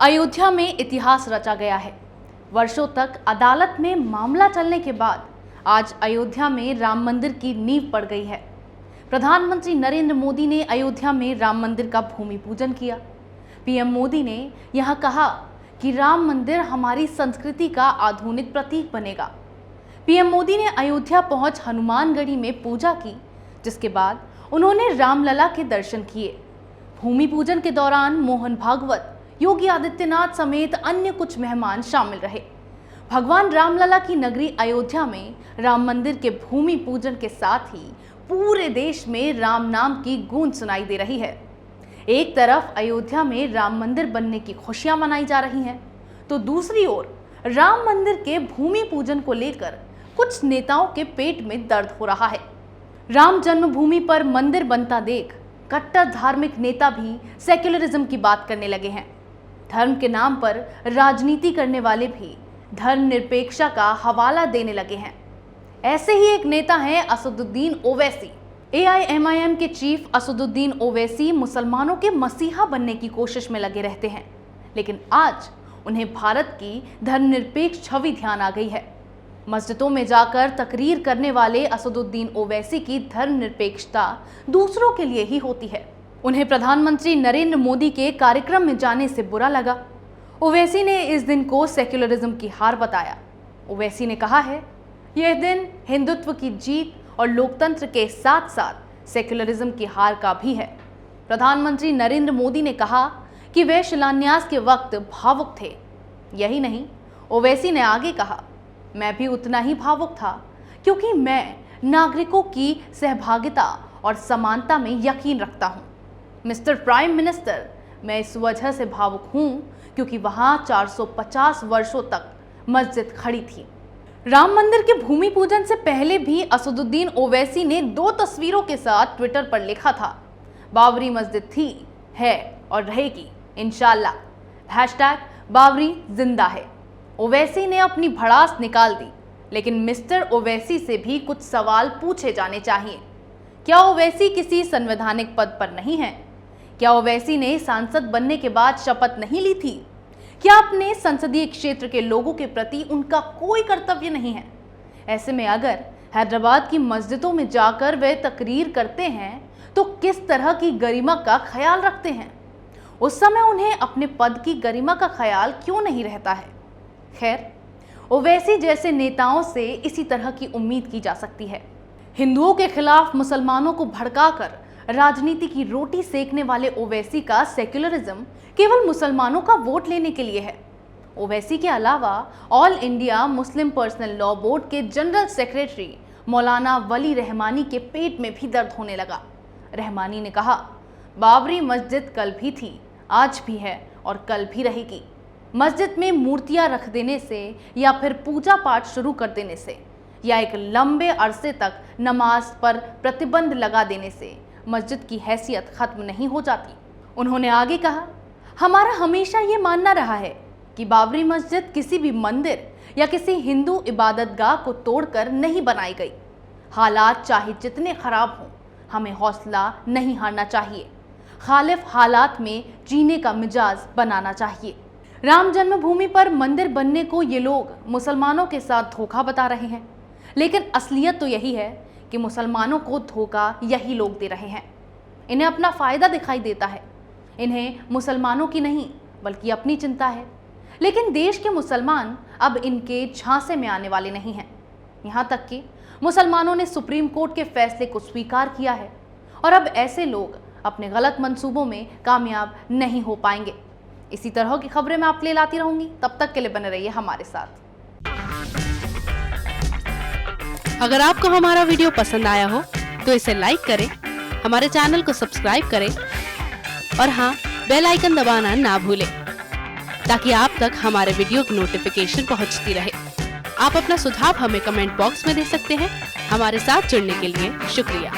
अयोध्या में इतिहास रचा गया है। वर्षों तक अदालत में मामला चलने के बाद आज अयोध्या में राम मंदिर की नींव पड़ गई है। प्रधानमंत्री नरेंद्र मोदी ने अयोध्या में राम मंदिर का भूमि पूजन किया। पीएम मोदी ने यहां कहा कि राम मंदिर हमारी संस्कृति का आधुनिक प्रतीक बनेगा। पीएम मोदी ने अयोध्या पहुंच हनुमानगढ़ी में पूजा की, जिसके बाद उन्होंने रामलला के दर्शन किए। भूमि पूजन के दौरान मोहन भागवत, योगी आदित्यनाथ समेत अन्य कुछ मेहमान शामिल रहे। भगवान रामलला की नगरी अयोध्या में राम मंदिर के भूमि पूजन के साथ ही पूरे देश में राम नाम की गूंज सुनाई दे रही है। एक तरफ अयोध्या में राम मंदिर बनने की खुशियां मनाई जा रही हैं, तो दूसरी ओर राम मंदिर के भूमि पूजन को लेकर कुछ नेताओं के पेट में दर्द हो रहा है। राम जन्मभूमि पर मंदिर बनता देख कट्टर धार्मिक नेता भी सेक्युलरिज्म की बात करने लगे हैं। धर्म के नाम पर राजनीति करने वाले भी धर्मनिरपेक्षता का हवाला देने लगे हैं। ऐसे ही एक नेता हैं असदुद्दीन ओवैसी। एआईएमआईएम के चीफ असदुद्दीन ओवैसी मुसलमानों के मसीहा बनने की कोशिश में लगे रहते हैं, लेकिन आज उन्हें भारत की धर्मनिरपेक्ष छवि ध्यान आ गई है। मस्जिदों में जाकर तकरीर करने वाले असदुद्दीन ओवैसी की धर्मनिरपेक्षता दूसरों के लिए ही होती है। उन्हें प्रधानमंत्री नरेंद्र मोदी के कार्यक्रम में जाने से बुरा लगा। ओवैसी ने इस दिन को सेक्युलरिज्म की हार बताया। ओवैसी ने कहा है, यह दिन हिंदुत्व की जीत और लोकतंत्र के साथ साथ सेक्युलरिज्म की हार का भी है। प्रधानमंत्री नरेंद्र मोदी ने कहा कि वे शिलान्यास के वक्त भावुक थे। यही नहीं, ओवैसी ने आगे कहा, मैं भी उतना ही भावुक था, क्योंकि मैं नागरिकों की सहभागिता और समानता में यकीन रखता हूं। मिस्टर प्राइम मिनिस्टर, मैं इस वजह से भावुक हूं क्योंकि वहां 450 वर्षों तक मस्जिद खड़ी थी। राम मंदिर के भूमि पूजन से पहले भी असदुद्दीन ओवैसी ने 2 तस्वीरों के साथ ट्विटर पर लिखा था, बाबरी मस्जिद थी, है और रहेगी इंशाअल्लाह। #बाबरी जिंदा है। ओवैसी ने अपनी भड़ास निकाल दी, लेकिन मिस्टर ओवैसी से भी कुछ सवाल पूछे जाने चाहिए। क्या ओवैसी किसी संवैधानिक पद पर नहीं है? क्या ओवैसी ने सांसद बनने के बाद शपथ नहीं ली थी? क्या अपने संसदीय क्षेत्र के लोगों के प्रति उनका कोई कर्तव्य नहीं है? ऐसे में अगर हैदराबाद की मस्जिदों में जाकर वे तकरीर करते हैं तो किस तरह की गरिमा का ख्याल रखते हैं? उस समय उन्हें अपने पद की गरिमा का ख्याल क्यों नहीं रहता है? खैर, ओवैसी जैसे नेताओं से इसी तरह की उम्मीद की जा सकती है। हिंदुओं के खिलाफ मुसलमानों को भड़काकर राजनीति की रोटी सेकने वाले ओवैसी का सेक्युलरिज्म केवल मुसलमानों का वोट लेने के लिए है। ओवैसी के अलावा all India Muslim personal law board के जनरल सेक्रेटरी मौलाना वली रहमानी के पेट में भी दर्द होने लगा। रहमानी ने कहा, बाबरी मस्जिद कल भी थी, आज भी है और कल भी रहेगी। मस्जिद में मूर्तियां रख देने से या फिर पूजा पाठ शुरू कर देने से या एक लंबे अरसे तक नमाज पर प्रतिबंध लगा देने से मस्जिद की हैसियत खत्म नहीं हो जाती। उन्होंने आगे कहा, हमारा हमेशा ये मानना रहा है कि बाबरी मस्जिद किसी भी मंदिर या किसी हिंदू इबादतगाह को तोड़कर नहीं बनाई गई। हालात चाहे जितने खराब हों, हमें हौसला नहीं हारना चाहिए। खालिफ हालात में जीने का मिजाज बनाना चाहिए। राम जन्मभूमि पर मंदिर बनने को ये लोग मुसलमानों के साथ धोखा बता रहे हैं, लेकिन असलियत तो यही है कि मुसलमानों को धोखा यही लोग दे रहे हैं। इन्हें अपना फायदा दिखाई देता है। इन्हें मुसलमानों की नहीं बल्कि अपनी चिंता है। लेकिन देश के मुसलमान अब इनके झांसे में आने वाले नहीं हैं। यहाँ तक कि मुसलमानों ने सुप्रीम कोर्ट के फैसले को स्वीकार किया है और अब ऐसे लोग अपने गलत मंसूबों में कामयाब नहीं हो पाएंगे। इसी तरह की खबरें मैं आपके लिए लाती रहूंगी। तब तक के लिए बने रहिए हमारे साथ। अगर आपको हमारा वीडियो पसंद आया हो तो इसे लाइक करें, हमारे चैनल को सब्सक्राइब करें और हाँ, बेल आइकन दबाना ना भूलें ताकि आप तक हमारे वीडियो की नोटिफिकेशन पहुंचती रहे। आप अपना सुझाव हमें कमेंट बॉक्स में दे सकते हैं। हमारे साथ जुड़ने के लिए शुक्रिया।